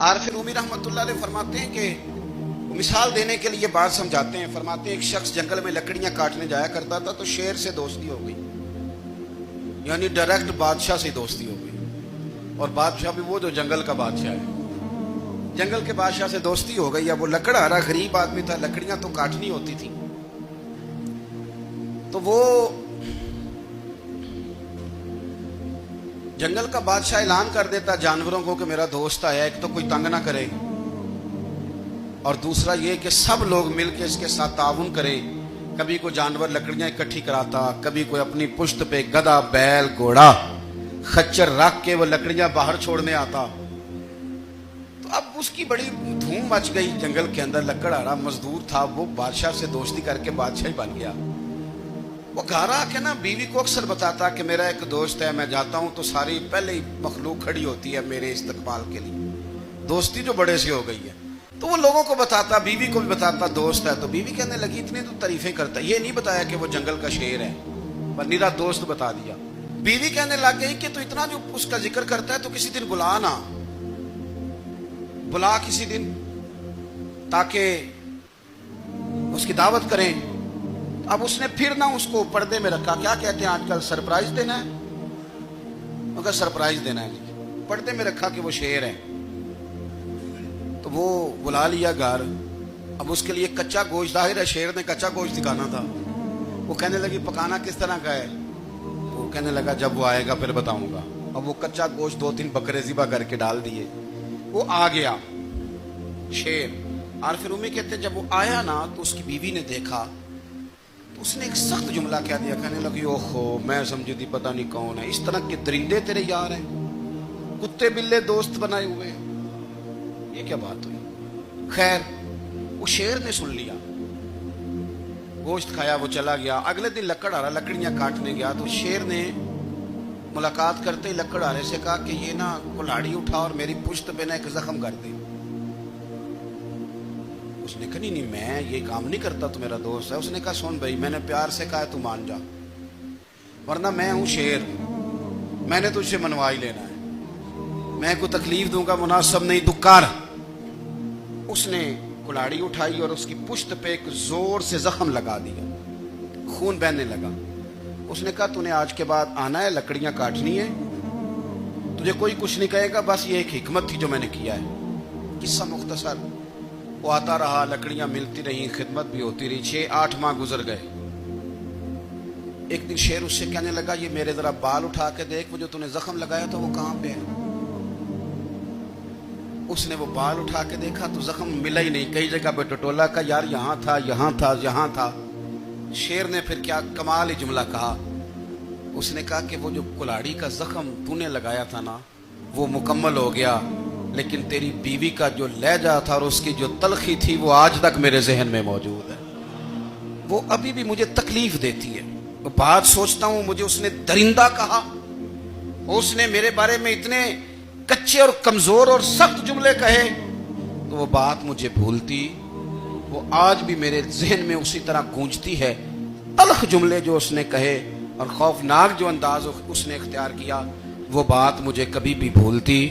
عارف رومی رحمۃ اللہ علیہ فرماتے ہیں کہ مثال دینے کے لیے بات سمجھاتے ہیں. فرماتے ہیں ایک شخص جنگل میں لکڑیاں کاٹنے جایا کرتا تھا تو شیر سے دوستی ہو گئی, یعنی ڈائریکٹ بادشاہ سے دوستی ہو گئی. اور بادشاہ بھی وہ جو جنگل کا بادشاہ ہے, جنگل کے بادشاہ سے دوستی ہو گئی. اب وہ لکڑہارا غریب آدمی تھا, لکڑیاں تو کاٹنی ہوتی تھی. تو وہ جنگل کا بادشاہ اعلان کر دیتا جانوروں کو کہ میرا دوست آیا, ایک تو کوئی تنگ نہ کرے, اور دوسرا یہ کہ سب لوگ مل کے اس کے ساتھ تعاون کریں. کبھی کوئی جانور لکڑیاں اکٹھی کراتا, کبھی کوئی اپنی پشت پہ گدھا, بیل, گھوڑا, خچر رکھ کے وہ لکڑیاں باہر چھوڑنے آتا. تو اب اس کی بڑی دھوم مچ گئی جنگل کے اندر. لکڑہارا مزدور تھا, وہ بادشاہ سے دوستی کر کے بادشاہ ہی بن گیا. وہ گھر آ کے نا بیوی کو اکثر بتاتا کہ میرا ایک دوست ہے, میں جاتا ہوں تو ساری پہلے ہی مخلوق کھڑی ہوتی ہے میرے استقبال کے لیے. دوستی جو بڑے سے ہو گئی ہے. تو وہ لوگوں کو بتاتا, بیوی کو بھی بتاتا دوست ہے. تو بیوی کہنے لگی اتنی تو تعریفیں کرتا, یہ نہیں بتایا کہ وہ جنگل کا شیر ہے, پر نیرا دوست بتا دیا. بیوی کہنے لگ گئی کہ تو اتنا جو اس کا ذکر کرتا ہے تو کسی دن بلا نا, بلا کسی دن تاکہ اس کی دعوت کریں. اب اس نے پھر نہ اس کو پردے میں رکھا. کیا کہتے ہیں آج کل, سرپرائز دینا ہے, مگر سرپرائز دینا ہے جی. پردے میں رکھا کہ وہ شیر ہے. تو وہ بلا لیا گھر. اب اس کے لیے کچا گوشت, ظاہر ہے شیر نے کچا گوشت دکھانا تھا. وہ کہنے لگی پکانا کس طرح کا ہے؟ وہ کہنے لگا جب وہ آئے گا پھر بتاؤں گا. اب وہ کچا گوشت 2-3 بکرے ذبح کر کے ڈال دیے. وہ آ گیا شیر. عارف رومی کہتے جب وہ آیا نا تو اس کی بیوی نے دیکھا تو اس نے ایک سخت جملہ کہہ دیا. کہنے لگی اوہو, میں سمجھی تھی پتہ نہیں کون ہے, اس طرح کے درندے تیرے یار ہیں, کتے بلے دوست بنائے ہوئے, یہ کیا بات ہوئی؟ خیر وہ شیر نے سن لیا, گوشت کھایا, وہ چلا گیا. اگلے دن لکڑہارا لکڑیاں کاٹنے گیا تو شیر نے ملاقات کرتے ہی لکڑہارے سے کہا کہ یہ نا کلاڑی اٹھا اور میری پشت پہ نا ایک زخم کر دے. اس نے کہا نہیں میں یہ کام نہیں کرتا, تو میرا دوست ہے. اس نے کہا سن بھائی, میں نے پیار سے کہا تو مان جا, ورنہ میں ہوں شیر, میں نے تجھ سے منوا ہی لینا ہے, میں کو تکلیف دوں گا مناسب نہیں, تو کر. اس نے کلاڑی اٹھائی اور اس کی پشت پہ ایک زور سے زخم لگا دیا, خون بہنے لگا. اس نے کہا تو نے آج کے بعد آنا ہے, لکڑیاں کاٹنی ہے, تجھے کوئی کچھ نہیں کہے گا, بس یہ ایک حکمت تھی جو میں نے کیا ہے. قصہ مختصر. وہ آتا رہا, لکڑیاں ملتی رہیں, خدمت بھی ہوتی رہی. 6-8 ماہ گزر گئے. ایک دن شیر اس سے کہنے لگا یہ میرے ذرا بال اٹھا کے دیکھ, وہ جو تو نے زخم لگایا تھا وہ کہاں پہ ہے؟ اس نے وہ بال اٹھا کے دیکھا تو زخم ملا ہی نہیں, کئی جگہ پہ ٹٹولا کا, یار یہاں تھا, یہاں تھا, یہاں تھا. شیر نے پھر کیا کمال ہی جملہ کہا. اس نے کہا کہ وہ جو کلاڑی کا زخم تو نے لگایا تھا نا وہ مکمل ہو گیا, لیکن تیری بیوی کا جو لہجہ تھا اور اس کی جو تلخی تھی وہ آج تک میرے ذہن میں موجود ہے, وہ ابھی بھی مجھے تکلیف دیتی ہے. بات سوچتا ہوں مجھے اس نے درندہ کہا, اس نے میرے بارے میں اتنے کچے اور کمزور اور سخت جملے کہے, تو وہ بات مجھے بھولتی, وہ آج بھی میرے ذہن میں اسی طرح گونجتی ہے. تلخ جملے جو اس نے کہے اور خوفناک جو انداز اس نے اختیار کیا, وہ بات مجھے کبھی بھی بھولتی